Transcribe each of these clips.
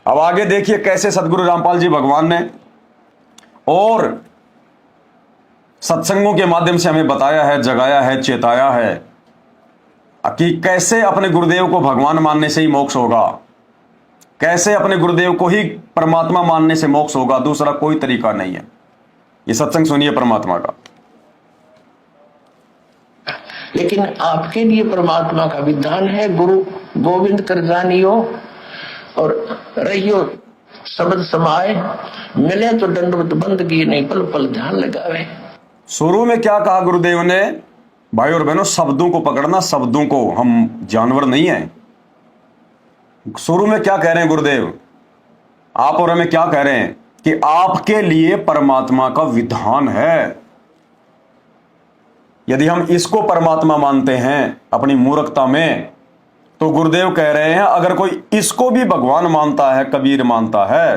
अब आगे देखिए कैसे सदगुरु रामपाल जी भगवान ने और सत्संगों के माध्यम से हमें बताया है, जगाया है, चेताया है कि कैसे अपने गुरुदेव को भगवान मानने से ही मोक्ष होगा, कैसे अपने गुरुदेव को ही परमात्मा मानने से मोक्ष होगा, दूसरा कोई तरीका नहीं है। ये सत्संग सुनिए परमात्मा का। लेकिन आपके लिए परमात्मा का विधान है, गुरु गोविंद कर जानियो और रहियो शब्द समाए, मिले तो दंडवत बंदगी नहीं पल पल ध्यान लगावे। शुरू में क्या कहा गुरुदेव ने? भाई और बहनों, शब्दों को पकड़ना, शब्दों को, हम जानवर नहीं हैं। शुरू में क्या कह रहे हैं गुरुदेव? आप और हमें क्या कह रहे हैं कि आपके लिए परमात्मा का विधान है। यदि हम इसको परमात्मा मानते हैं अपनी मूर्खता में, तो गुरुदेव कह रहे हैं अगर कोई इसको भी भगवान मानता है, कबीर मानता है,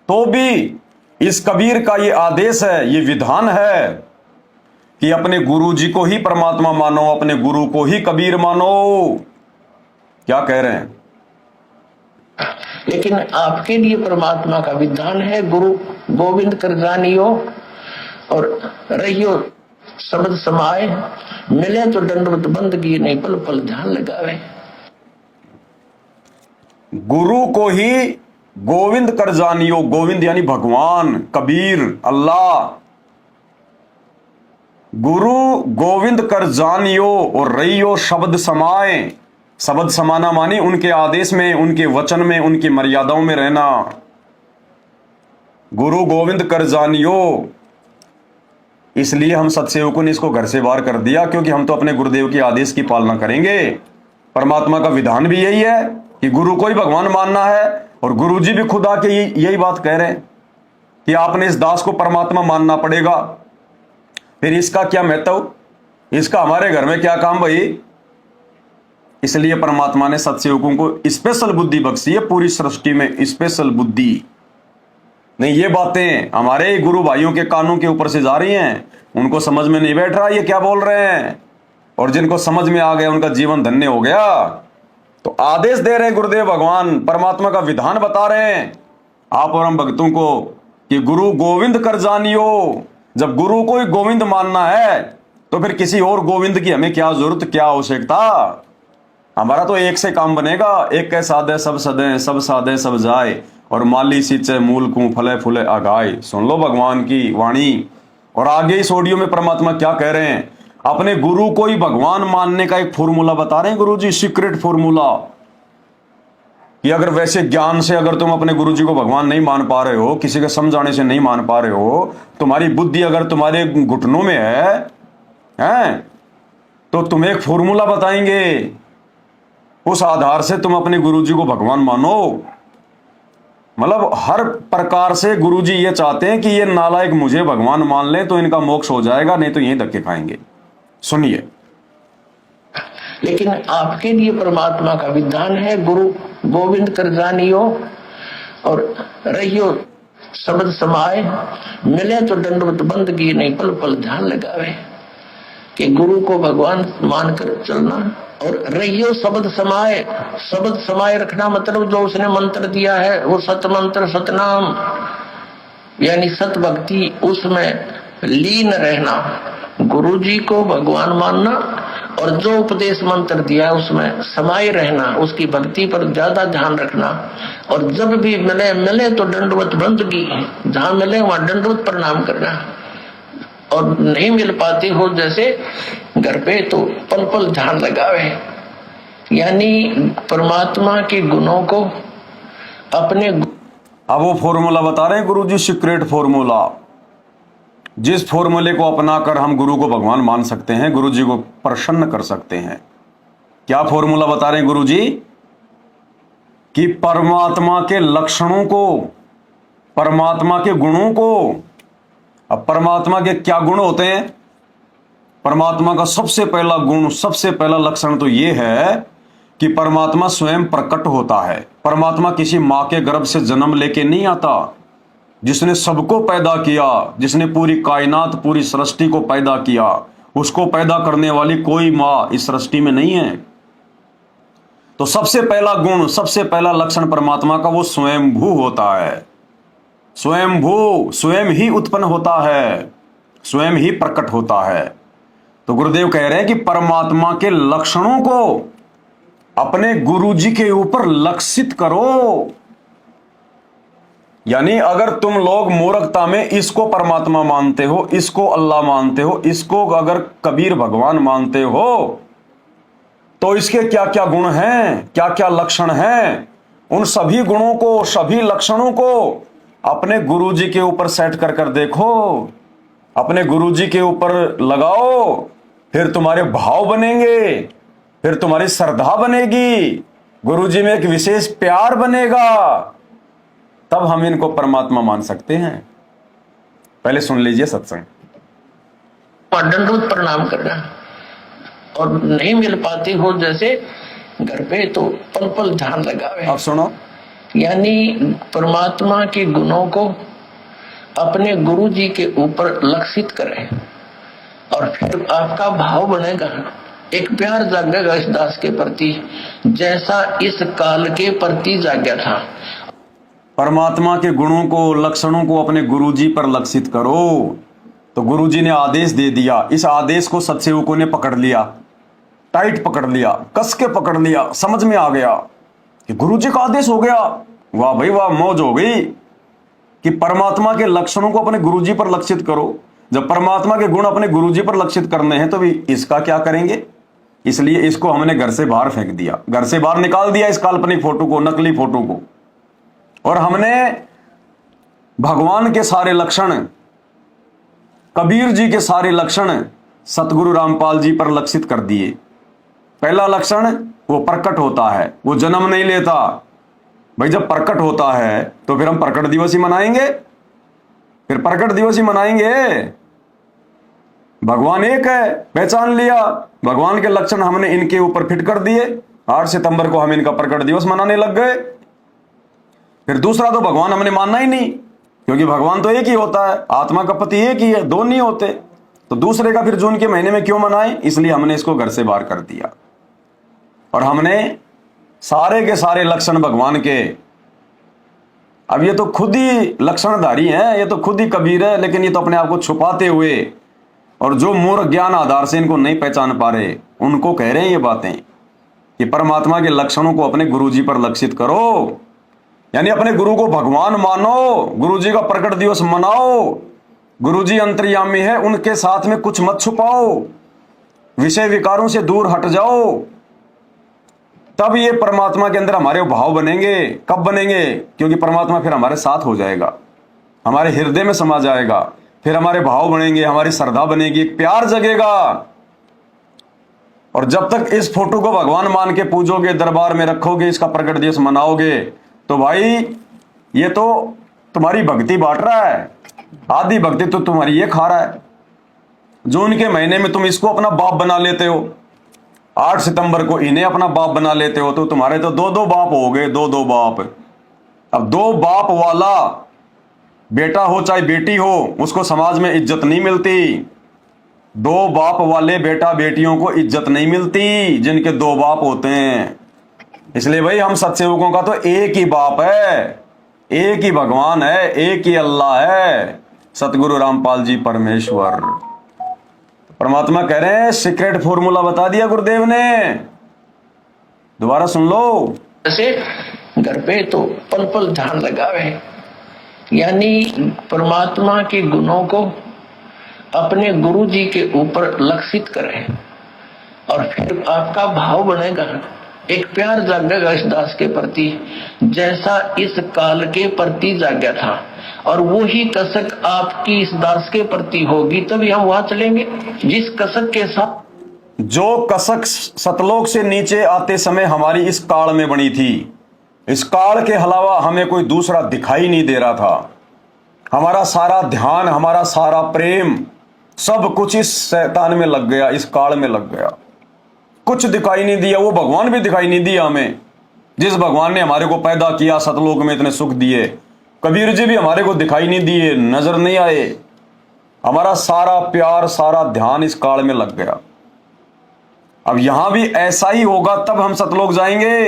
तो भी इस कबीर का ये आदेश है, ये विधान है कि अपने गुरु जी को ही परमात्मा मानो, अपने गुरु को ही कबीर मानो। क्या कह रहे हैं? लेकिन आपके लिए परमात्मा का विधान है, गुरु गोविंद कर जानियो और रहियो शब्द समाए, मिले तो दंडवत बंदगी नहीं पल पल ध्यान लगावे। गुरु को ही गोविंद कर जानियो, गोविंद यानी भगवान, कबीर, अल्लाह। गुरु गोविंद कर जानियो और रहियो शब्द समाए। शब्द समाना मानी उनके आदेश में, उनके वचन में, उनकी मर्यादाओं में रहना। गुरु गोविंद कर जानियो, इसलिए हम सत्सेवकों ने इसको घर से बाहर कर दिया, क्योंकि हम तो अपने गुरुदेव के आदेश की पालना करेंगे। परमात्मा का विधान भी यही है कि गुरु को ही भगवान मानना है, और गुरु जी भी खुद आके यही बात कह रहे हैं कि आपने इस दास को परमात्मा मानना पड़ेगा। फिर इसका क्या महत्व, इसका हमारे घर में क्या काम भाई? इसलिए परमात्मा ने सत्सेवकों को स्पेशल बुद्धि बख्शी है, पूरी सृष्टि में स्पेशल बुद्धि। नहीं, ये बातें हमारे गुरु भाइयों के कानों के ऊपर से जा रही हैं, उनको समझ में नहीं बैठ रहा ये क्या बोल रहे हैं, और जिनको समझ में आ गया उनका जीवन धन्य हो गया। तो आदेश दे रहे गुरुदेव भगवान, परमात्मा का विधान बता रहे हैं आप और हम भक्तों को कि गुरु गोविंद कर जानियो। जब गुरु को ही गोविंद मानना है तो फिर किसी और गोविंद की हमें क्या जरूरत, क्या आवश्यकता? हमारा तो एक से काम बनेगा, एक के साधे सब सदे, सब साधे सब जाए, और माली सींचे मूल को फले फूले आगाए। सुन लो भगवान की वाणी। और आगे इस ऑडियो में परमात्मा क्या कह रहे हैं, अपने गुरु को ही भगवान मानने का एक फॉर्मूला बता रहे हैं गुरु जी, सीक्रेट फॉर्मूला, कि अगर वैसे ज्ञान से अगर तुम अपने गुरु जी को भगवान नहीं मान पा रहे हो, किसी के समझाने से नहीं मान पा रहे हो, तुम्हारी बुद्धि अगर तुम्हारे घुटनों में है तो तुम्हें एक फॉर्मूला बताएंगे, उस आधार से तुम अपने गुरु जी को भगवान मानो। मतलब हर प्रकार से गुरुजी ये चाहते हैं कि ये नालायक मुझे भगवान मान ले तो इनका मोक्ष हो जाएगा, नहीं तो यही धक्के खाएंगे। सुनिए। लेकिन आपके लिए परमात्मा का विधान है, गुरु गोविंद कर जानियो और रहियो शब्द समाए, मिले तो दंडवत बंदगी नहीं पल पल ध्यान लगावे। कि गुरु को भगवान मानकर चलना और रहियो शब्द समाए। शब्द समाए रखना मतलब जो उसने मंत्र दिया है वो सत मंत्र, सतनाम यानी सत भक्ति, उसमें लीन रहना, गुरु जी को भगवान मानना और जो उपदेश मंत्र दिया उसमें समाये रहना, उसकी भक्ति पर ज्यादा ध्यान रखना। और जब भी मिले तो दंडवत बंदगी, जहां मिले वहां दंडवत प्रणाम करना, और नहीं मिल पाती हो जैसे घर पे तो पल पल ध्यान लगावे। यानी परमात्मा के गुणों को अपने, अब वो फॉर्मूला बता रहे हैं गुरु जी, सीक्रेट फॉर्मूला, जिस फॉर्मूले को अपनाकर हम गुरु को भगवान मान सकते हैं, गुरु जी को प्रसन्न कर सकते हैं। क्या फॉर्मूला बता रहे हैं गुरु जी? कि परमात्मा के लक्षणों को, परमात्मा के गुणों को। अब परमात्मा के क्या गुण होते हैं? परमात्मा का सबसे पहला गुण, सबसे पहला लक्षण तो यह है कि परमात्मा स्वयं प्रकट होता है। परमात्मा किसी मां के गर्भ से जन्म लेके नहीं आता। जिसने सबको पैदा किया, जिसने पूरी कायनात, पूरी सृष्टि को पैदा किया, उसको पैदा करने वाली कोई मां इस सृष्टि में नहीं है। तो सबसे पहला गुण, सबसे पहला लक्षण परमात्मा का वो स्वयंभू होता है। स्वयंभू, स्वयं ही उत्पन्न होता है, स्वयं ही प्रकट होता है। तो गुरुदेव कह रहे हैं कि परमात्मा के लक्षणों को अपने गुरुजी के ऊपर लक्षित करो। यानी अगर तुम लोग मूर्खता में इसको परमात्मा मानते हो, इसको अल्लाह मानते हो, इसको अगर कबीर भगवान मानते हो, तो इसके क्या क्या गुण हैं, क्या क्या लक्षण हैं, उन सभी गुणों को, सभी लक्षणों को अपने गुरुजी के ऊपर सेट कर कर देखो, अपने गुरुजी के ऊपर लगाओ, फिर तुम्हारे भाव बनेंगे, फिर तुम्हारी श्रद्धा बनेगी, गुरुजी में एक विशेष प्यार बनेगा, तब हम इनको परमात्मा मान सकते हैं। पहले सुन लीजिए सत्संग। दंडवत प्रणाम करना और नहीं मिल पाती हो जैसे घर पे तो पल पल ध्यान लगावे। अब सुनो, यानी परमात्मा के गुणों को अपने गुरु जी के ऊपर लक्षित करें और फिर आपका भाव बनेगा, एक प्यार जागेगा इस दास के प्रति जैसा इस काल के प्रति जाग्या था। परमात्मा के गुणों को, लक्षणों को अपने गुरुजी पर लक्षित करो। तो गुरुजी ने आदेश दे दिया, इस आदेश को सत्सेवकों ने पकड़ लिया, टाइट पकड़ लिया, कस के पकड़ लिया, समझ में आ गया कि गुरुजी का आदेश हो गया। वाह भाई वाह, मौज हो गई कि परमात्मा के लक्षणों को अपने गुरुजी पर लक्षित करो। जब परमात्मा के गुण अपने गुरुजी पर लक्षित करने हैं तो भी इसका क्या करेंगे? इसलिए इसको हमने घर से बाहर फेंक दिया, घर से बाहर निकाल दिया इस काल्पनिक फोटो को, नकली फोटो को, और हमने भगवान के सारे लक्षण, कबीर जी के सारे लक्षण सतगुरु रामपाल जी पर लक्षित कर दिए। पहला लक्षण, वो प्रकट होता है, वो जन्म नहीं लेता। भाई जब प्रकट होता है तो फिर हम प्रकट दिवस ही मनाएंगे, फिर प्रकट दिवस ही मनाएंगे। भगवान एक है, पहचान लिया, भगवान के लक्षण हमने इनके ऊपर फिट कर दिए, 8 सितंबर को हम इनका प्रकट दिवस मनाने लग गए। फिर दूसरा तो भगवान हमने मानना ही नहीं, क्योंकि भगवान तो एक ही होता है, आत्मा का पति एक ही है, दो नहीं होते। तो दूसरे का फिर जून के महीने में क्यों मनाएं? इसलिए हमने इसको घर से बाहर कर दिया और हमने सारे के सारे लक्षण भगवान के, अब ये तो खुद ही लक्षणधारी हैं, ये तो खुद ही कबीर है, लेकिन ये तो अपने आप को छुपाते हुए, और जो मूर्ख ज्ञान आधार से इनको नहीं पहचान पा रहे उनको कह रहे हैं ये बातें कि परमात्मा के लक्षणों को अपने गुरुजी पर लक्षित करो। यानी अपने गुरु को भगवान मानो, गुरुजी का प्रकट दिवस मनाओ, गुरुजी अंतर्यामी है, उनके साथ में कुछ मत छुपाओ, विषय विकारों से दूर हट जाओ, तब ये परमात्मा के अंदर हमारे भाव बनेंगे। कब बनेंगे? क्योंकि परमात्मा फिर हमारे साथ हो जाएगा, हमारे हृदय में समा जाएगा, फिर हमारे भाव बनेंगे, हमारी श्रद्धा बनेगी, एक प्यार जगेगा। और जब तक इस फोटो को भगवान मान के पूजोगे, दरबार में रखोगे, इसका प्रकट दिवस मनाओगे, तो भाई ये तो तुम्हारी भक्ति बांट रहा है, आधी भक्ति तो तुम्हारी ये खा रहा है। जून के महीने में तुम इसको अपना बाप बना लेते हो, 8 सितंबर को इन्हें अपना बाप बना लेते हो, तो तुम्हारे तो दो दो बाप हो गए, दो दो बाप। अब दो बाप वाला बेटा हो चाहे बेटी हो, उसको समाज में इज्जत नहीं मिलती। दो बाप वाले बेटा बेटियों को इज्जत नहीं मिलती जिनके दो बाप होते हैं। इसलिए भाई हम सत्सेवकों का तो एक ही बाप है, एक ही भगवान है, एक ही अल्लाह है, सतगुरु रामपाल जी परमेश्वर। परमात्मा कह रहे हैं, सीक्रेट फॉर्मूला बता दिया गुरुदेव ने, दोबारा सुन लो। जैसे घर पे तो पल पल ध्यान लगावे, यानी परमात्मा के गुणों को अपने गुरु जी के ऊपर लक्षित करें और फिर आपका भाव बनेगा, एक प्यार जागेगा इस दास के प्रति जैसा इस काल के प्रति जाग्या था, और वो ही कसक आपकी इस दास के प्रति होगी, तभी हम वहां चलेंगे जिस कसक के साथ। जो कसक सतलोक से नीचे आते समय हमारी इस काल में बनी थी, इस काल के अलावा हमें कोई दूसरा दिखाई नहीं दे रहा था। हमारा सारा ध्यान, हमारा सारा प्रेम, सब कुछ इस शैतान में लग गया, इस काल में लग गया, कुछ दिखाई नहीं दिया। वो भगवान भी दिखाई नहीं दिया हमें, जिस भगवान ने हमारे को पैदा किया, सतलोक में इतने सुख दिए। कबीर जी भी हमारे को दिखाई नहीं दिए, नजर नहीं आए। हमारा सारा प्यार, सारा ध्यान इस काल में लग गया। अब यहां भी ऐसा ही होगा, तब हम सतलोक जाएंगे।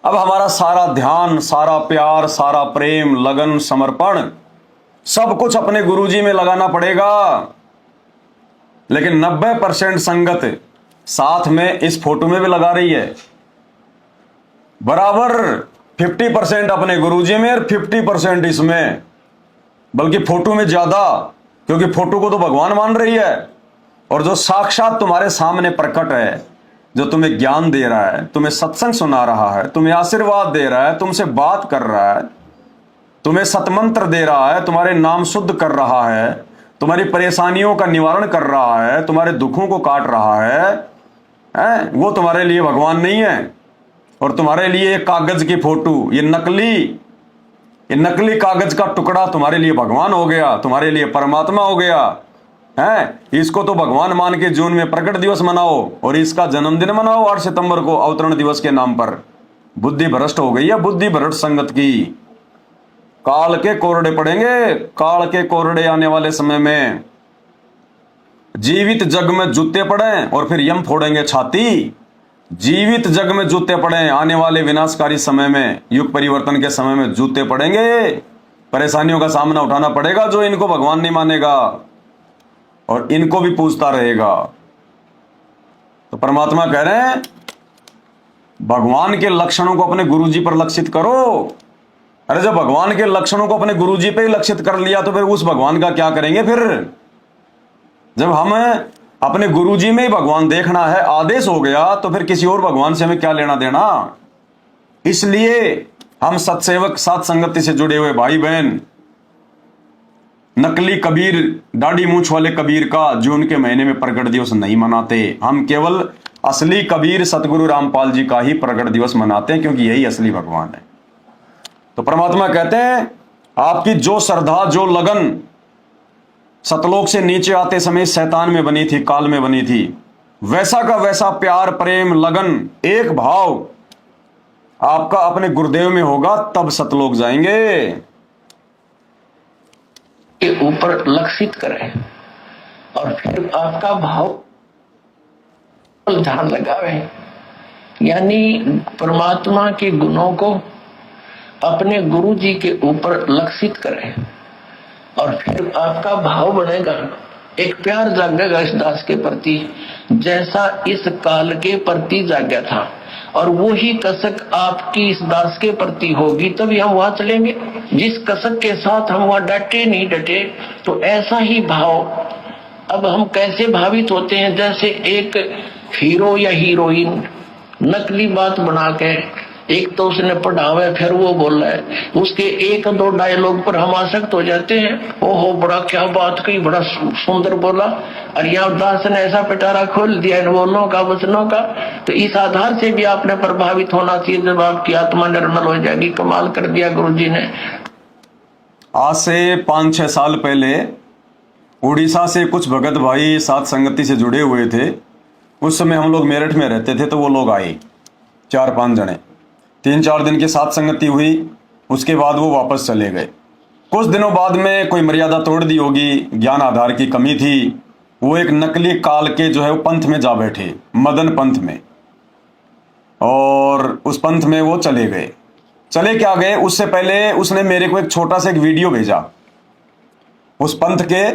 अब हमारा सारा ध्यान, सारा प्यार, सारा प्रेम, लगन, समर्पण सब कुछ अपने गुरुजी में लगाना पड़ेगा। लेकिन 90% संगत साथ में इस फोटो में भी लगा रही है, बराबर 50% अपने गुरुजी में और 50% इसमें, बल्कि फोटो में ज्यादा, क्योंकि फोटो को तो भगवान मान रही है। और जो साक्षात तुम्हारे सामने प्रकट है, जो तुम्हें ज्ञान दे रहा है, तुम्हें सत्संग सुना रहा है, तुम्हें आशीर्वाद दे रहा है, तुमसे बात कर रहा है, तुम्हें सतमंत्र दे रहा है, तुम्हारे नाम शुद्ध कर रहा है, तुम्हारी परेशानियों का निवारण कर रहा है, तुम्हारे दुखों को काट रहा है, वो तुम्हारे लिए भगवान नहीं है। और तुम्हारे लिए एक कागज की फोटो, ये नकली कागज का टुकड़ा तुम्हारे लिए भगवान हो गया, तुम्हारे लिए परमात्मा हो गया है। इसको तो भगवान मान के जून में प्रकट दिवस मनाओ और इसका जन्मदिन मनाओ 8 सितंबर को अवतरण दिवस के नाम पर। बुद्धि भ्रष्ट हो गई है, बुद्धि भ्रष्ट संगत की। काल के कोरडे पड़ेंगे, काल के कोरडे आने वाले समय में। जीवित जग में जूते पड़े और फिर यम फोड़ेंगे छाती। जीवित जग में जूते पड़े, आने वाले विनाशकारी समय में, युग परिवर्तन के समय में जूते पड़ेंगे, परेशानियों का सामना उठाना पड़ेगा। जो इनको भगवान नहीं मानेगा और इनको भी पूछता रहेगा। तो परमात्मा कह रहे हैं भगवान के लक्षणों को अपने गुरुजी पर लक्षित करो। अरे जब भगवान के लक्षणों को अपने गुरुजी पे ही लक्षित कर लिया तो फिर उस भगवान का क्या करेंगे? फिर जब हम अपने गुरुजी में ही भगवान देखना है, आदेश हो गया, तो फिर किसी और भगवान से हमें क्या लेना देना। इसलिए हम सत्सेवक, सात संगति से जुड़े हुए भाई बहन, नकली कबीर, दाढ़ी मूंछ वाले कबीर का जून के महीने में प्रकट दिवस नहीं मनाते। हम केवल असली कबीर सतगुरु रामपाल जी का ही प्रकट दिवस मनाते हैं, क्योंकि यही असली भगवान है। तो परमात्मा कहते हैं आपकी जो श्रद्धा, जो लगन सतलोक से नीचे आते समय शैतान में बनी थी, काल में बनी थी, वैसा का वैसा प्यार, प्रेम, लगन, एक भाव आपका अपने गुरुदेव में होगा, तब सतलोक जाएंगे। के ऊपर लक्षित करें और फिर आपका भाव ध्यान लगावे, यानी परमात्मा के गुणों को अपने गुरु जी के ऊपर लक्षित करें और फिर आपका भाव बनेगा, एक प्यार जागेगा इस दास के प्रति, जैसा इस काल के प्रति जागा था। और वो ही कसक आपकी इस दास के प्रति होगी, तभी हम वहां चलेंगे। जिस कसक के साथ हम वहां डटे नहीं डटे, तो ऐसा ही भाव। अब हम कैसे भावित होते हैं, जैसे एक हीरो या हीरोइन नकली बात बना के, एक तो उसने पढ़ावे, फिर वो बोल रहा है, उसके एक दो डायलॉग पर हम आसक्त हो जाते हैं। ओहो बड़ा क्या बात कही, बड़ा सुंदर बोला, और यहाँ दास ने ऐसा पिटारा खोल दिया इन बोलों का, वचनों का। तो इस आधार से भी आपने प्रभावित होना चाहिए, जब आपकी आत्मा निर्मल हो जाएगी। कमाल कर दिया गुरु जी ने। आज से 5-6 साल पहले उड़ीसा से कुछ भगत भाई सात संगति से जुड़े हुए थे। उस समय हम लोग मेरठ में रहते थे, तो वो लोग आए 4-5 जने। 3-4 दिन की सात संगति हुई, उसके बाद वो वापस चले गए। कुछ दिनों बाद में कोई मर्यादा तोड़ दी होगी, ज्ञान आधार की कमी थी, वो एक नकली काल के जो है वो पंथ में जा बैठे, मदन पंथ में, और उस पंथ में वो चले गए। चले क्या गए, उससे पहले उसने मेरे को एक छोटा सा एक वीडियो भेजा उस पंथ के,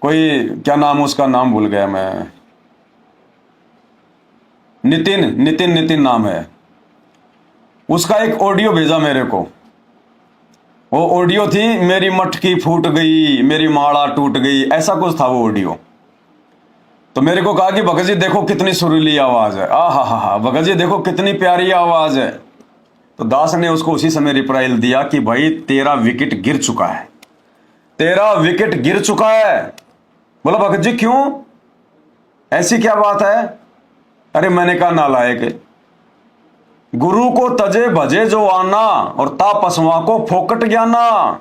कोई क्या नाम, उसका नाम भूल गया मैं, नितिन नाम है उसका। एक ऑडियो भेजा मेरे को, वो ऑडियो थी मेरी मटकी फूट गई, मेरी माला टूट गई, ऐसा कुछ था वो ऑडियो। तो मेरे को कहा कि भगत जी देखो कितनी सुरीली आवाज है, हा, भगत जी देखो कितनी प्यारी आवाज है। तो दास ने उसको उसी समय रिप्लाई दिया कि भाई तेरा विकेट गिर चुका है, तेरा विकेट गिर चुका है। बोला भगत जी क्यों, ऐसी क्या बात है? अरे मैंने कहा नालायक, गुरु को तजे भजे जो आना और तापसवा को फोकट ज्ञाना।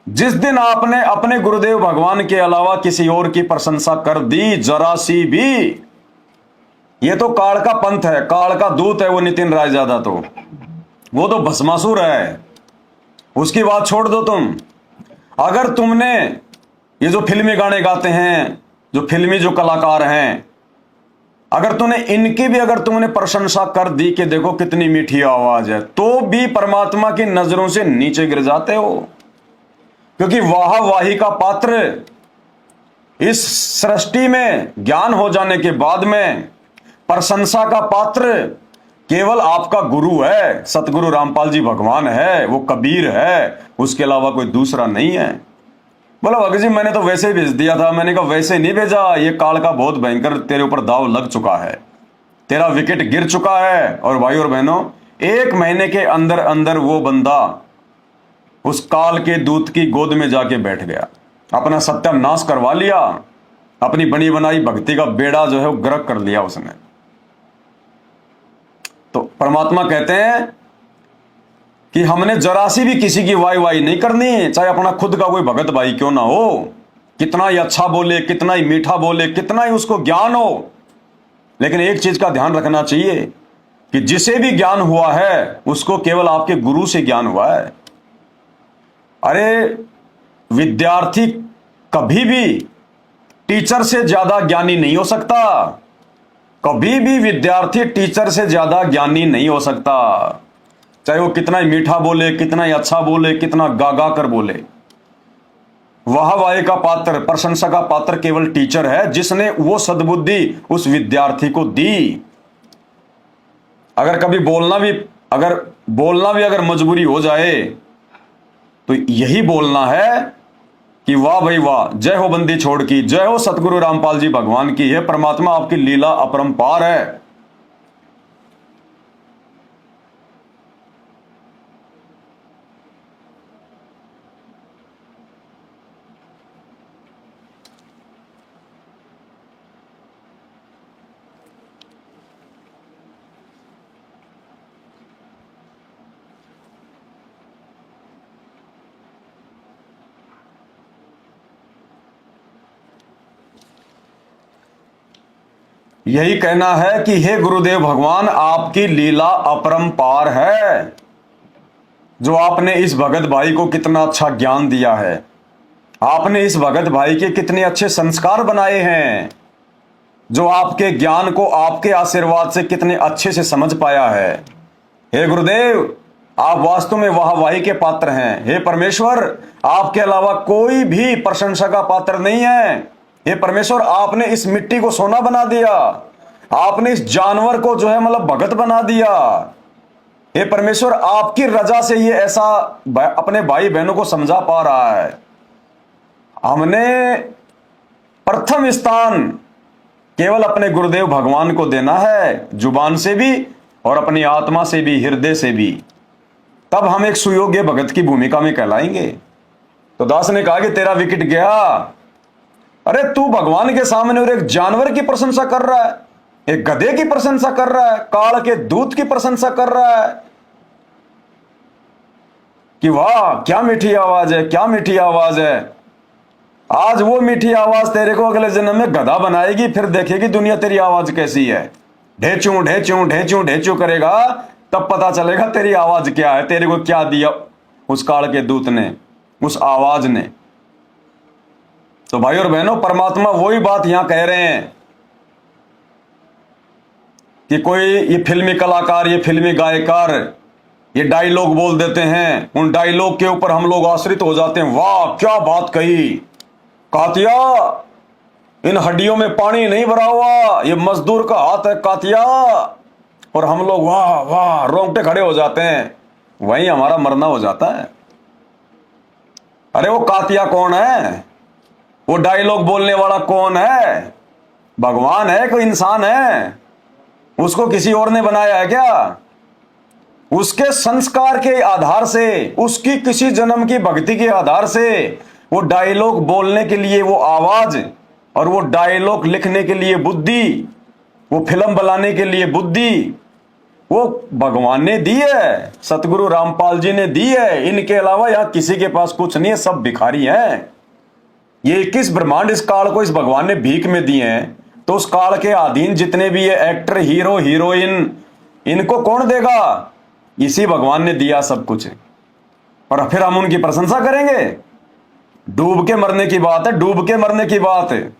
जिस दिन आपने अपने गुरुदेव भगवान के अलावा किसी और की प्रशंसा कर दी जरा सी भी, ये तो काल का पंथ है, काल का दूत है वो नितिन रायजादा, तो वो तो भस्मासुर है, उसकी बात छोड़ दो तुम। अगर तुमने ये जो फिल्मी गाने गाते हैं, जो फिल्मी जो कलाकार हैं, अगर तूने इनकी भी अगर तुमने प्रशंसा कर दी कि देखो कितनी मीठी आवाज है, तो भी परमात्मा की नजरों से नीचे गिर जाते हो। क्योंकि वाहवाही का पात्र इस सृष्टि में ज्ञान हो जाने के बाद में प्रशंसा का पात्र केवल आपका गुरु है, सतगुरु रामपाल जी भगवान है, वो कबीर है, उसके अलावा कोई दूसरा नहीं है। बोला भगत जी मैंने तो वैसे ही भेज दिया था। मैंने कहा वैसे नहीं भेजा, ये काल का बहुत भयंकर तेरे ऊपर दाव लग चुका है, तेरा विकेट गिर चुका है। और भाई और बहनों, 1 महीने के अंदर अंदर वो बंदा उस काल के दूत की गोद में जाके बैठ गया, अपना सत्यानाश करवा लिया, अपनी बनी बनाई भक्ति का बेड़ा जो है वो गर्क कर लिया उसने। तो परमात्मा कहते हैं कि हमने जरा सी भी किसी की वाई वाई नहीं करनी, चाहे अपना खुद का कोई भगत भाई क्यों ना हो, कितना ही अच्छा बोले, कितना ही मीठा बोले, कितना ही उसको ज्ञान हो। लेकिन एक चीज का ध्यान रखना चाहिए कि जिसे भी ज्ञान हुआ है उसको केवल आपके गुरु से ज्ञान हुआ है। अरे विद्यार्थी कभी भी टीचर से ज्यादा ज्ञानी नहीं हो सकता, कभी भी विद्यार्थी टीचर से ज्यादा ज्ञानी नहीं हो सकता, चाहे वो कितना ही मीठा बोले, कितना ही अच्छा बोले, कितना गा गा कर बोले। वाहवाही का पात्र, प्रशंसा का पात्र केवल टीचर है, जिसने वो सद्बुद्धि उस विद्यार्थी को दी। अगर कभी बोलना भी अगर मजबूरी हो जाए तो यही बोलना है कि वाह भाई वाह, जय हो बंदी छोड़ की, जय हो सतगुरु रामपाल जी भगवान की, है परमात्मा आपकी लीला अपरंपार है। यही कहना है कि हे गुरुदेव भगवान, आपकी लीला अपरंपार है। जो आपने इस भगत भाई को कितना अच्छा ज्ञान दिया है, आपने इस भगत भाई के कितने अच्छे संस्कार बनाए हैं, जो आपके ज्ञान को आपके आशीर्वाद से कितने अच्छे से समझ पाया है। हे गुरुदेव, आप वास्तव में वाहवाही के पात्र हैं। हे परमेश्वर, आपके अलावा कोई भी प्रशंसा का पात्र नहीं है। हे परमेश्वर, आपने इस मिट्टी को सोना बना दिया, आपने इस जानवर को जो है मतलब भगत बना दिया। हे परमेश्वर, आपकी रजा से ये ऐसा अपने भाई बहनों को समझा पा रहा है। हमने प्रथम स्थान केवल अपने गुरुदेव भगवान को देना है, जुबान से भी और अपनी आत्मा से भी, हृदय से भी, तब हम एक सुयोग्य भगत की भूमिका में कहलाएंगे। तो दास ने कहा कि तेरा विकेट गया। अरे तू भगवान के सामने और एक जानवर की प्रशंसा कर रहा है, एक गधे की प्रशंसा कर रहा है, काल के दूत की प्रशंसा कर रहा है कि वाह क्या मीठी आवाज है, क्या मीठी आवाज है। आज वो मीठी आवाज तेरे को अगले जन्म में गधा बनाएगी, फिर देखेगी दुनिया तेरी आवाज कैसी है। ढेचू ढेचू ढेचू ढेचू करेगा, तब पता चलेगा तेरी आवाज क्या है, तेरे को क्या दिया उस काल के दूत ने, उस आवाज ने। तो भाई और बहनों, परमात्मा वही बात यहां कह रहे हैं कि कोई ये फिल्मी कलाकार, ये फिल्मी गायकार ये डायलॉग बोल देते हैं, उन डायलॉग के ऊपर हम लोग आश्रित हो जाते हैं। वाह क्या बात कही कातिया, इन हड्डियों में पानी नहीं भरा हुआ, ये मजदूर का हाथ है कातिया। और हम लोग वाह वाह रोंगटे खड़े हो जाते हैं, वहीं हमारा मरना हो जाता है। अरे वो कातिया कौन है, वो डायलॉग बोलने वाला कौन है? भगवान है, कोई इंसान है? उसको किसी और ने बनाया है क्या? उसके संस्कार के आधार से, उसकी किसी जन्म की भक्ति के आधार से वो डायलॉग बोलने के लिए वो आवाज, और वो डायलॉग लिखने के लिए बुद्धि, वो फिल्म बनाने के लिए बुद्धि, वो भगवान ने दी है, सतगुरु रामपाल जी ने दी है। इनके अलावा यहां किसी के पास कुछ नहीं है, सब भिखारी हैं। ये 21 ब्रह्मांड इस काल को इस भगवान ने भीख में दिए हैं, तो उस काल के अधीन जितने भी ये एक्टर, हीरो, हीरोइन, इनको कौन देगा? इसी भगवान ने दिया सब कुछ। और फिर हम उनकी प्रशंसा करेंगे? डूब के मरने की बात है, डूब के मरने की बात है।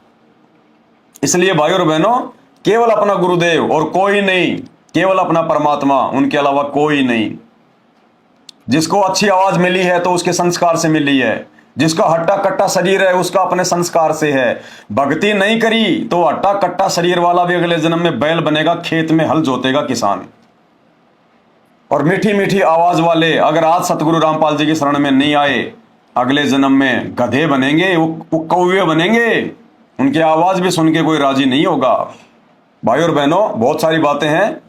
इसलिए भाई और बहनों, केवल अपना गुरुदेव और कोई नहीं, केवल अपना परमात्मा, उनके अलावा कोई नहीं। जिसको अच्छी आवाज मिली है तो उसके संस्कार से मिली है, जिसका हट्टा कट्टा शरीर है उसका अपने संस्कार से है। भक्ति नहीं करी तो हट्टा कट्टा शरीर वाला भी अगले जन्म में बैल बनेगा, खेत में हल जोतेगा किसान। और मीठी मीठी आवाज वाले अगर आज सतगुरु रामपाल जी की शरण में नहीं आए, अगले जन्म में गधे बनेंगे, वो कौवे बनेंगे, उनकी आवाज भी सुन के कोई राजी नहीं होगा। भाई और बहनों, बहुत सारी बातें हैं,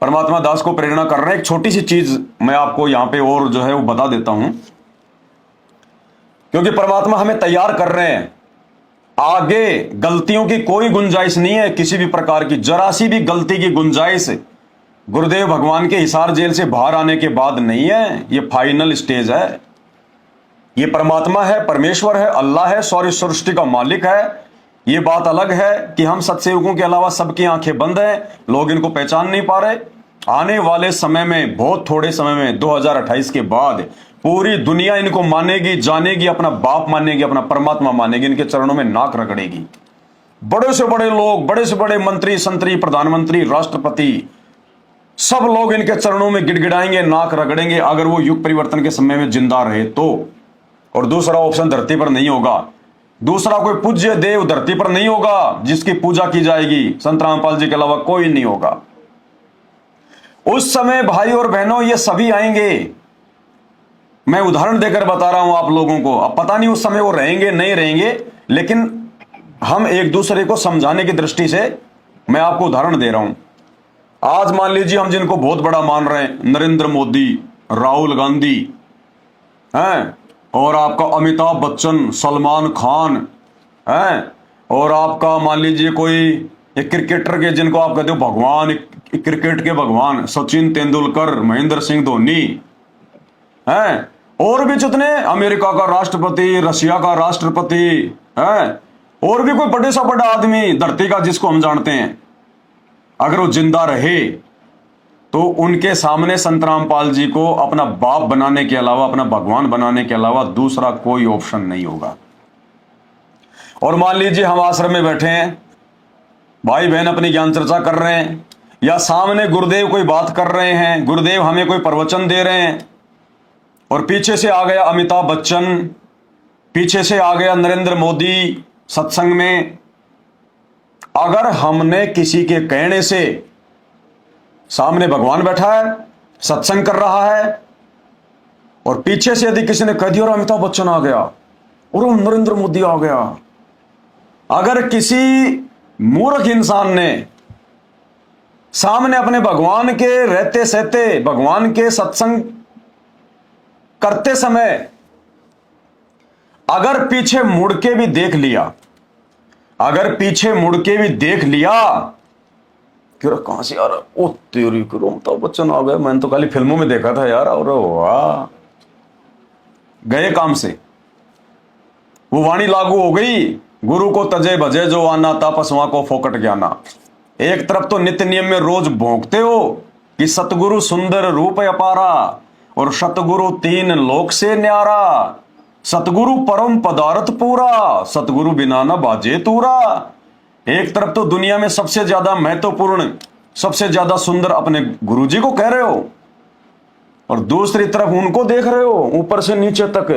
परमात्मा दास को प्रेरणा कर रहे हैं। एक छोटी सी चीज मैं आपको यहां पे और जो है वो बता देता हूं, क्योंकि परमात्मा हमें तैयार कर रहे हैं। आगे गलतियों की कोई गुंजाइश नहीं है, किसी भी प्रकार की जरा सी भी गलती की गुंजाइश गुरुदेव भगवान के हिसार जेल से बाहर आने के बाद नहीं है। ये फाइनल स्टेज है। ये परमात्मा है, परमेश्वर है, अल्लाह है, सारी सृष्टि का मालिक है। ये बात अलग है कि हम सत्सेवकों के अलावा सबकी आंखें बंद हैं, लोग इनको पहचान नहीं पा रहे। आने वाले समय में, बहुत थोड़े समय में, 2028 के बाद पूरी दुनिया इनको मानेगी, जानेगी, अपना बाप मानेगी, अपना परमात्मा मानेगी, इनके चरणों में नाक रगड़ेगी। बड़े से बड़े लोग, बड़े से बड़े मंत्री, संतरी, प्रधानमंत्री, राष्ट्रपति, सब लोग इनके चरणों में गिड़गिड़ाएंगे, नाक रगड़ेंगे, अगर वो युग परिवर्तन के समय में जिंदा रहे तो। और दूसरा ऑप्शन धरती पर नहीं होगा, दूसरा कोई पूज्य देव धरती पर नहीं होगा जिसकी पूजा की जाएगी, संत रामपाल जी के अलावा कोई नहीं होगा। उस समय भाई और बहनों ये सभी आएंगे। मैं उदाहरण देकर बता रहा हूं आप लोगों को, अब पता नहीं उस समय वो रहेंगे नहीं रहेंगे, लेकिन हम एक दूसरे को समझाने की दृष्टि से मैं आपको उदाहरण दे रहा हूं। आज मान लीजिए हम जिनको बहुत बड़ा मान रहे हैं, नरेंद्र मोदी, राहुल गांधी हैं, और आपका अमिताभ बच्चन, सलमान खान हैं, और आपका मान लीजिए कोई एक क्रिकेटर के जिनको आप कहते हो भगवान, क्रिकेट के भगवान, सचिन तेंदुलकर, महेंद्र सिंह धोनी हैं, और भी जितने, अमेरिका का राष्ट्रपति, रशिया का राष्ट्रपति हैं, और भी कोई बड़े से बड़ा आदमी धरती का जिसको हम जानते हैं, अगर वो जिंदा रहे तो उनके सामने संत रामपाल जी को अपना बाप बनाने के अलावा, अपना भगवान बनाने के अलावा दूसरा कोई ऑप्शन नहीं होगा। और मान लीजिए हम आश्रम में बैठे हैं, भाई बहन अपनी ज्ञान चर्चा कर रहे हैं, या सामने गुरुदेव कोई बात कर रहे हैं, गुरुदेव हमें कोई प्रवचन दे रहे हैं, और पीछे से आ गया अमिताभ बच्चन, पीछे से आ गया नरेंद्र मोदी सत्संग में। अगर हमने किसी के कहने से, सामने भगवान बैठा है, सत्संग कर रहा है, और पीछे से यदि किसी ने कह दिया और अमिताभ बच्चन आ गया और नरेंद्र मोदी आ गया, अगर किसी मूर्ख इंसान ने सामने अपने भगवान के रहते सहते, भगवान के सत्संग करते समय अगर पीछे मुड़ के भी देख लिया, अगर पीछे मुड़ के भी देख लिया कि कहां से यार, ओ तेरी करो अमिताभ बच्चन आ गया, मैंने तो खाली फिल्मों में देखा था यार, और वाह, गए काम से। वो वाणी लागू हो गई, गुरु को तजे भजे जो आना, तापसवा को फोकट ज्ञाना। एक तरफ तो नित्य नियम में रोज भोंकते हो कि सतगुरु सुंदर रूप अपारा, और सतगुरु तीन लोक से न्यारा, सतगुरु परम पदार्थ पूरा, सतगुरु बिना न बाजे तूरा। एक तरफ तो दुनिया में सबसे ज्यादा महत्वपूर्ण, सबसे ज्यादा सुंदर अपने गुरुजी को कह रहे हो, और दूसरी तरफ उनको देख रहे हो ऊपर से नीचे तक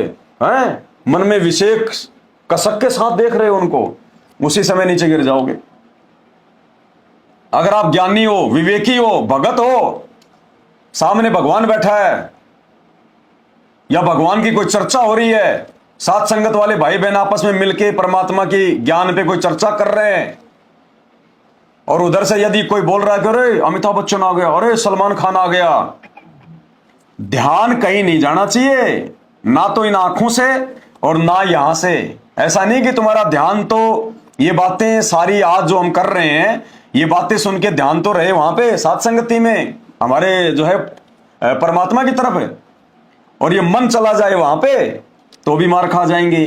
हैं, मन में विशेष कसक के साथ देख रहे हो उनको, उसी समय नीचे गिर जाओगे। अगर आप ज्ञानी हो, विवेकी हो, भगत हो, सामने भगवान बैठा है या भगवान की कोई चर्चा हो रही है, साथ संगत वाले भाई बहन आपस में मिलके परमात्मा की ज्ञान पे कोई चर्चा कर रहे हैं, और उधर से यदि कोई बोल रहा है कि अरे अमिताभ बच्चन आ गया, अरे सलमान खान आ गया, ध्यान कहीं नहीं जाना चाहिए, ना तो इन आंखों से और ना यहां से। ऐसा नहीं कि तुम्हारा ध्यान तो, ये बातें सारी आज जो हम कर रहे हैं, ये बातें सुन के ध्यान तो रहे वहां पे साथ संगति में हमारे जो है परमात्मा की तरफ है, और ये मन चला जाए वहां पे तो भी मार खा जाएंगे।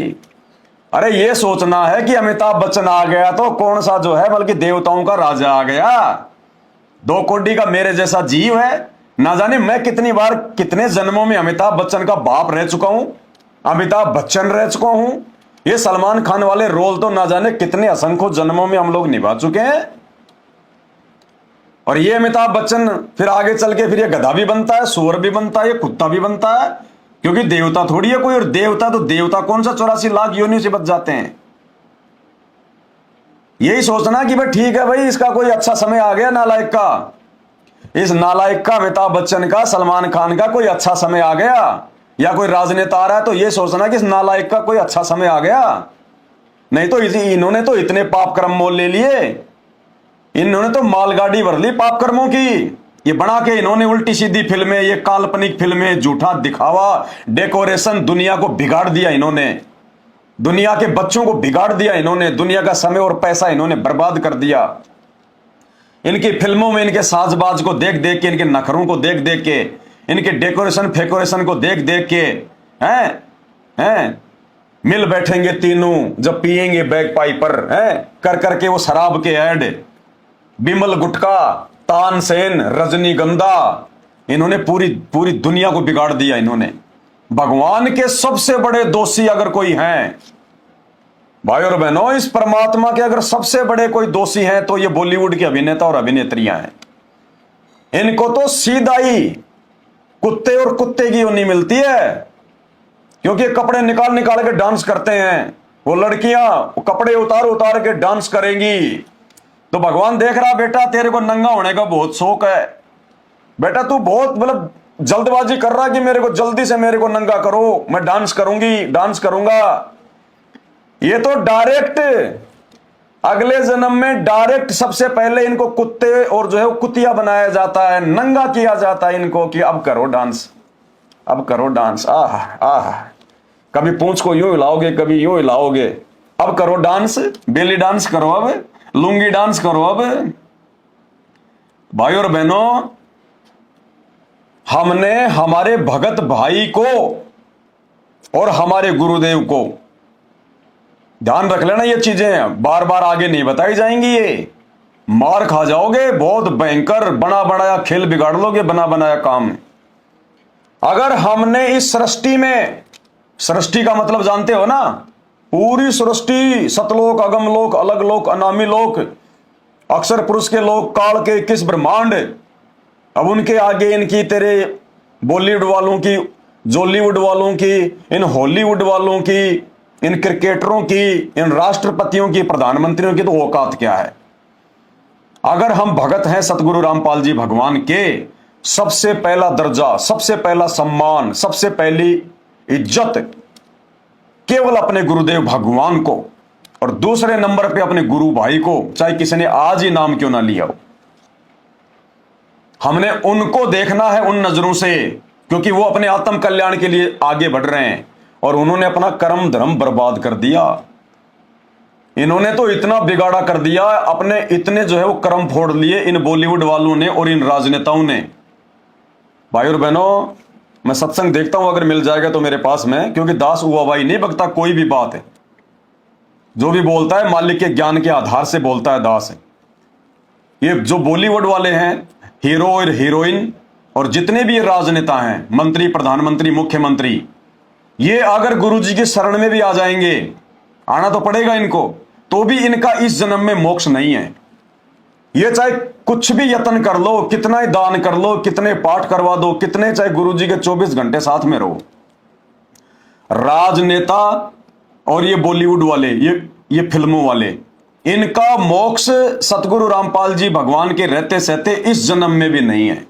अरे ये सोचना है कि अमिताभ बच्चन आ गया तो कौन सा जो है, बल्कि देवताओं का राजा आ गया, 2 कोड़ी का मेरे जैसा जीव है। ना जाने मैं कितनी बार, कितने जन्मों में अमिताभ बच्चन का बाप रह चुका हूं, अमिताभ बच्चन रह चुका हूं। ये सलमान खान वाले रोल तो ना जाने कितने असंख्य जन्मों में हम लोग निभा चुके हैं। और ये अमिताभ बच्चन फिर आगे चल के फिर ये गधा भी बनता है, सुअर भी बनता है, ये कुत्ता भी बनता है, क्योंकि देवता थोड़ी है कोई। और देवता तो देवता कौन सा 84 लाख योनियों से बच जाते हैं। यही सोचना कि भाई ठीक है भाई, इसका कोई अच्छा समय आ गया नालायक का, इस नालायक का, अमिताभ बच्चन का, सलमान खान का कोई अच्छा समय आ गया, या कोई राजनेता आ रहा है तो ये सोचना कि इस नालायक का कोई अच्छा समय आ गया। नहीं तो इन्होंने तो इतने पाप कर्म मोल ले लिए, इन्होंने तो मालगाड़ी भर ली पाप कर्मों की। ये बना के इन्होंने उल्टी सीधी फिल्में, ये काल्पनिक फिल्में, झूठा दिखावा, डेकोरेशन, दुनिया को बिगाड़ दिया इन्होंने, दुनिया के बच्चों को बिगाड़ दिया इन्होंने, दुनिया का समय और पैसा इन्होंने बर्बाद कर दिया। इनकी फिल्मों में इनके साजबाज को देख देख के, इनके नखरों को देख देख के, इनके डेकोरेशन फेकोरेशन को देख देख के, हैं मिल बैठेंगे तीनों जब पिएंगे बैग पाइपर, कर करके वो शराब के ऐड, बिमल गुटका, तानसेन, रजनीगंधा, इन्होंने पूरी पूरी दुनिया को बिगाड़ दिया इन्होंने। भगवान के सबसे बड़े दोषी अगर कोई हैं भाई और बहनों, इस परमात्मा के अगर सबसे बड़े कोई दोषी हैं तो ये बॉलीवुड के अभिनेता और अभिनेत्रियां हैं। इनको तो सीधा ही कुत्ते और कुत्ते की योनि मिलती है, क्योंकि कपड़े निकाल निकाल के डांस करते हैं वो लड़कियां, वो कपड़े उतार उतार के डांस करेंगी। तो भगवान देख रहा, बेटा तेरे को नंगा होने का बहुत शौक है, बेटा तू बहुत मतलब जल्दबाजी कर रहा कि मेरे को जल्दी से मेरे को नंगा करो, मैं डांस करूंगी, डांस करूंगा। ये तो डायरेक्ट अगले जन्म में डायरेक्ट सबसे पहले इनको कुत्ते और जो है वो कुतिया बनाया जाता है, नंगा किया जाता है इनको कि अब करो डांस, अब करो डांस। आह आह, कभी पूंछ को यूं हिलाओगे, कभी यूं हिलाओगे, अब करो डांस, बेली डांस करो, अब लुंगी डांस करो। अब भाई और बहनों, हमने हमारे भगत भाई को और हमारे गुरुदेव को, ध्यान रख लेना, ये चीजें बार बार आगे नहीं बताई जाएंगी, ये मार खा जाओगे, बहुत भयंकर बना बनाया खेल बिगाड़ लोगे, बना बनाया काम। अगर हमने इस सृष्टि में, सृष्टि का मतलब जानते हो ना, पूरी सृष्टि, सतलोक, अगमलोक, अलग लोक, अनामी लोक, अक्षर पुरुष के लोक, काल के 21 ब्रह्मांड, अब उनके आगे इनकी तेरे बॉलीवुड वालों की, जॉलीवुड वालों की, इन हॉलीवुड वालों की, इन क्रिकेटरों की, इन राष्ट्रपतियों की, प्रधानमंत्रियों की तो औकात क्या है। अगर हम भगत हैं सतगुरु रामपाल जी भगवान के, सबसे पहला दर्जा, सबसे पहला सम्मान, सबसे पहली इज्जत केवल अपने गुरुदेव भगवान को, और दूसरे नंबर पे अपने गुरु भाई को, चाहे किसी ने आज ही नाम क्यों ना लिया हो। हमने उनको देखना है उन नजरों से, क्योंकि वो अपने आत्म कल्याण के लिए आगे बढ़ रहे हैं और उन्होंने अपना कर्म धर्म बर्बाद कर दिया। इन्होंने तो इतना बिगाड़ा कर दिया, अपने इतने जो है वो कर्म फोड़ लिए इन बॉलीवुड वालों ने और इन राजनेताओं ने। भाई और बहनों, मैं सत्संग देखता हूं, अगर मिल जाएगा तो मेरे पास में, क्योंकि दास हुआ भाई नहीं बकता कोई भी बात है, जो भी बोलता है मालिक के ज्ञान के आधार से बोलता है दास है। ये जो बॉलीवुड वाले हैं, हीरो और हीरोइन और जितने भी राजनेता हैं, मंत्री, प्रधानमंत्री, मुख्यमंत्री, ये अगर गुरुजी की शरण में भी आ जाएंगे, आना तो पड़ेगा इनको, तो भी इनका इस जन्म में मोक्ष नहीं है। ये चाहे कुछ भी यत्न कर लो, कितना ही दान कर लो, कितने पाठ करवा दो, कितने चाहे गुरुजी के 24 घंटे साथ में रहो, राजनेता और ये बॉलीवुड वाले, ये फिल्मों वाले, इनका मोक्ष सतगुरु रामपाल जी भगवान के रहते सहते इस जन्म में भी नहीं है,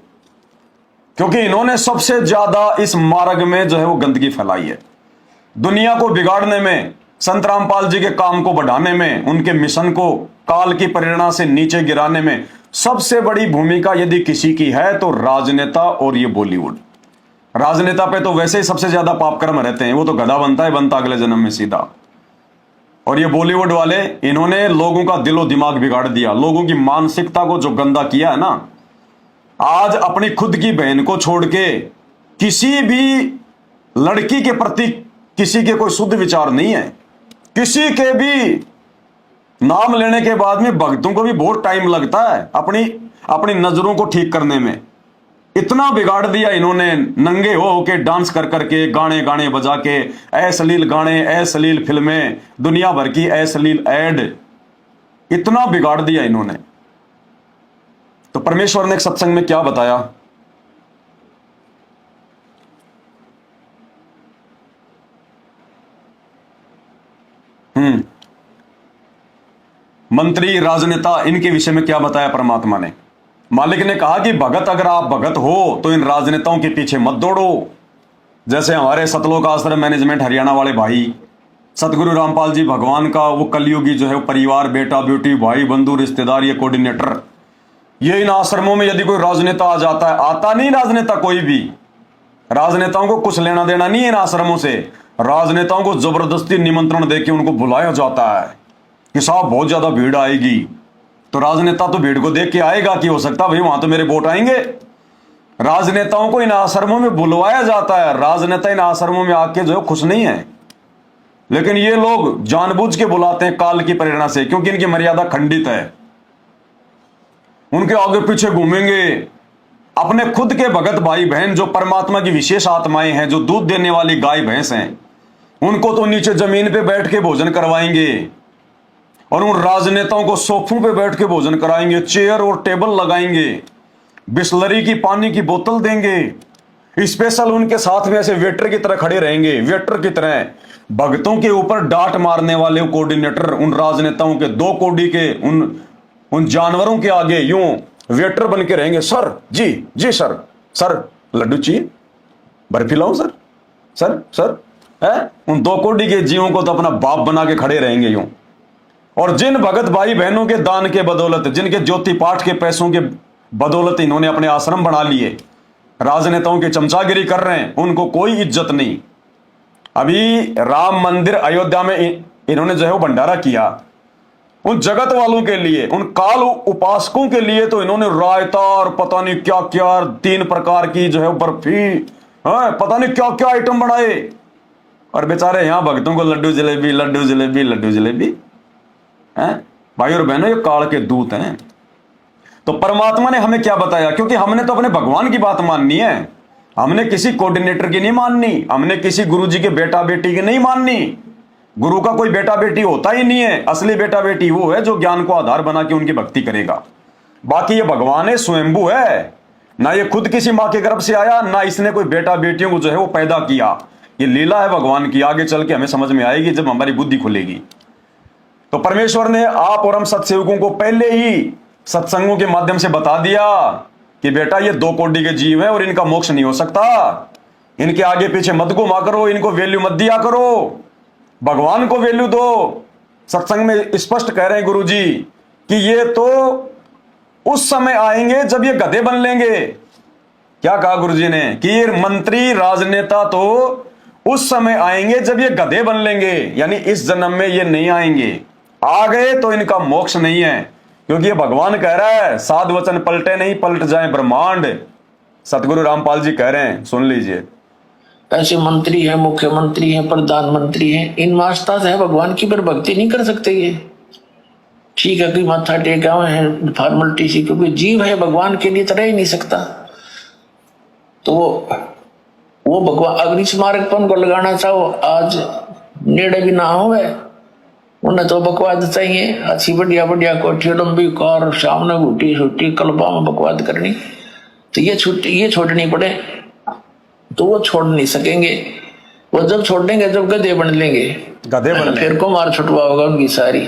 क्योंकि इन्होंने सबसे ज्यादा इस मार्ग में जो है वो गंदगी फैलाई है। दुनिया को बिगाड़ने में, संत रामपाल जी के काम को बढ़ाने में, उनके मिशन को काल की प्रेरणा से नीचे गिराने में सबसे बड़ी भूमिका यदि किसी की है तो राजनेता और ये बॉलीवुड। राजनेता पे तो वैसे ही सबसे ज्यादा पाप कर्म रहते हैं, वो तो गधा बनता अगले जन्म में सीधा। और ये बॉलीवुड वाले, इन्होंने लोगों का दिलो दिमाग बिगाड़ दिया, लोगों की मानसिकता को जो गंदा किया है ना। आज अपनी खुद की बहन को छोड़ के किसी भी लड़की के प्रति किसी के कोई शुद्ध विचार नहीं है। किसी के भी नाम लेने के बाद में भक्तों को भी बहुत टाइम लगता है अपनी नजरों को ठीक करने में। इतना बिगाड़ दिया इन्होंने, नंगे हो के डांस कर करके, गाने बजा के, अश्लील गाने, अश्लील फिल्में, दुनिया भर की अश्लील एड, इतना बिगाड़ दिया इन्होंने। तो परमेश्वर ने एक सत्संग में क्या बताया? मंत्री, राजनेता, इनके विषय में क्या बताया परमात्मा ने? मालिक ने कहा कि भगत, अगर आप भगत हो तो इन राजनेताओं के पीछे मत दौड़ो। जैसे हमारे सतलोक आश्रम मैनेजमेंट हरियाणा वाले भाई सतगुरु रामपाल जी भगवान का वो कलयुगी जो है वो परिवार, बेटा बेटी, भाई बंधु, रिश्तेदार, ये कोऑर्डिनेटर, ये इन आश्रमों में यदि कोई राजनेता आ जाता है, आता नहीं राजनेता कोई भी, राजनेताओं को कुछ लेना देना नहीं है इन आश्रमों से। राजनेताओं को जबरदस्ती निमंत्रण देके उनको बुलाया जाता है कि साहब बहुत ज्यादा भीड़ आएगी, तो राजनेता तो भीड़ को देख के आएगा कि हो सकता भाई वहां तो मेरे वोट आएंगे। राजनेताओं को इन आश्रमों में बुलवाया जाता है। राजनेता इन आश्रमों में आके जो है खुश नहीं है, लेकिन ये लोग जानबूझ के बुलाते हैं काल की प्रेरणा से, क्योंकि इनकी मर्यादा खंडित है। उनके आगे पीछे घूमेंगे। अपने खुद के भगत भाई बहन जो परमात्मा की विशेष आत्माएं हैं, जो दूध देने वाली गाय भैंस हैं, उनको तो नीचे जमीन पे बैठ के भोजन करवाएंगे और उन राजनेताओं को सोफों पे बैठ के भोजन कराएंगे, चेयर और टेबल लगाएंगे, बिस्लरी की पानी की बोतल देंगे। स्पेशल उनके साथ में ऐसे वेटर की तरह खड़े रहेंगे, वेटर की तरह भक्तों के ऊपर डांट मारने वाले कोऑर्डिनेटर उन राजनेताओं के, दो कोडी के उन जानवरों के आगे यूं वेटर बन के रहेंगे। सर जी, जी सर, सर लड्डू चाहिए, बर्फी लाऊं सर, सर सर है। उन दो कोडी के जीवों को तो अपना बाप बना के खड़े रहेंगे यूं। और जिन भगत भाई बहनों के दान के बदौलत, जिनके ज्योति पाठ के पैसों के बदौलत इन्होंने अपने आश्रम बना लिए, राजनेताओं की चमचागिरी कर रहे हैं, उनको कोई इज्जत नहीं। अभी राम मंदिर अयोध्या में इन्होंने जो है वो भंडारा किया, उन जगत वालों के लिए, उन काल उपासकों के लिए तो इन्होंने रायता और पता नहीं क्या क्या 3 प्रकार की जो है बर्फी, पता नहीं क्या क्या आइटम बनाए, और बेचारे यहां भक्तों को लड्डू जलेबी, लड्डू जलेबी, लड्डू जलेबी। भाई और बहनों, ये काल के दूत हैं। तो परमात्मा ने हमें क्या बताया? क्योंकि हमने तो अपने भगवान की बात माननी है, हमने किसी कोऑर्डिनेटर की नहीं माननी, हमने किसी गुरु जी के बेटा बेटी की नहीं माननी। गुरु का कोई बेटा बेटी होता ही नहीं है। असली बेटा बेटी वो है जो ज्ञान को आधार बना के उनकी भक्ति करेगा। बाकी ये भगवान है, स्वयंभू है, ना ये खुद किसी मां के गर्भ से आया, ना इसने कोई बेटा बेटियों को जो है वो पैदा किया। ये लीला है भगवान की, आगे चल के हमें समझ में आएगी जब हमारी बुद्धि खुलेगी। तो परमेश्वर ने आप और हम सत्सेवकों को पहले ही सत्संगों के माध्यम से बता दिया कि बेटा ये 2 कोटि के जीव हैं और इनका मोक्ष नहीं हो सकता। इनके आगे पीछे मत घुमा करो, इनको वैल्यू मत दिया करो, भगवान को वैल्यू दो। सत्संग में स्पष्ट कह रहे हैं गुरु जी कि ये तो उस समय आएंगे जब ये गधे बन लेंगे। क्या कहा गुरु जी ने? कि ये मंत्री राजनेता तो उस समय आएंगे जब ये गधे बन लेंगे, यानी इस जन्म में ये नहीं आएंगे। आ गए तो इनका मोक्ष नहीं है, क्योंकि ये भगवान कह रहा है साधु वचन पलटे नहीं, पलट जाए ब्रह्मांड। सतगुरु रामपाल जी कह रहे हैं, सुन लीजिए। ऐसे मंत्री है, मुख्यमंत्री है, प्रधानमंत्री है, इन वास्ता से भगवान की पर भक्ति नहीं कर सकते। ये ठीक है कि माथा टेका हुए हैं फॉर्मेलिटी से, क्योंकि जीव है, भगवान के लिए तरह ही नहीं सकता। तो वो भगवान अग्नि स्मारक पर उनको लगाना चाहो, आज नेड़े भी ना हो, उन्हें तो बकवाद चाहिए। अच्छी बढ़िया बढ़िया कोठी, लंबी कार, सामने घुटी छुट्टी, कल्पा में बकवाद करनी, तो ये छोड़नी पड़े, तो वो छोड़ नहीं सकेंगे। वो जब छोड़ेंगे जब गधे बन लेंगे, गधे बन फिर को मार छुटवा होगा उनकी सारी।